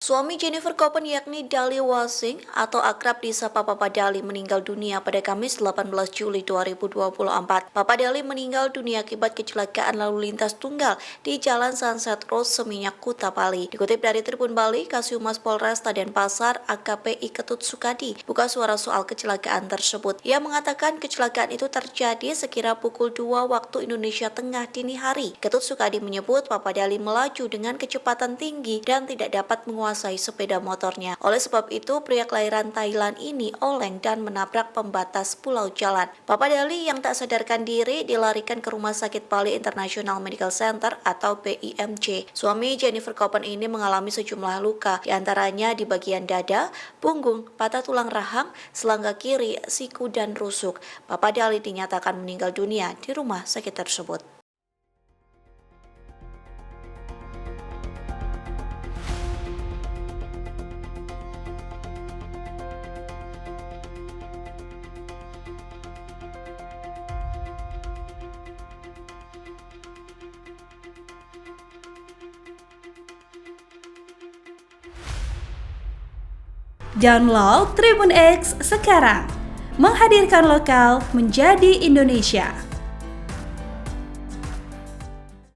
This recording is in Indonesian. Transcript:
Suami Jennifer Copen yakni Dali Wasing atau akrab disapa Papa Dali meninggal dunia pada Kamis 18 Juli 2024. Papa Dali meninggal dunia akibat kecelakaan lalu lintas tunggal di Jalan Sunset Road, Seminyak, Kuta Bali. Dikutip dari Tribun Bali, Kasihumas Polresta Denpasar AKP Ketut Sukadi buka suara soal kecelakaan tersebut. Ia mengatakan kecelakaan itu terjadi sekira pukul 2 waktu Indonesia Tengah dini hari. Ketut Sukadi menyebut Papa Dali melaju dengan kecepatan tinggi dan tidak dapat menguasai sepeda motornya. Oleh sebab itu, pria kelahiran Thailand ini oleng dan menabrak pembatas pulau jalan. Papa Dali yang tak sadarkan diri dilarikan ke Rumah Sakit Bali International Medical Center atau PIMC. Suami Jennifer Copen ini mengalami sejumlah luka, diantaranya di bagian dada, punggung, patah tulang rahang, selangga kiri, siku, dan rusuk. Papa Dali dinyatakan meninggal dunia di rumah sakit tersebut. Download Tribun X sekarang, menghadirkan lokal menjadi Indonesia.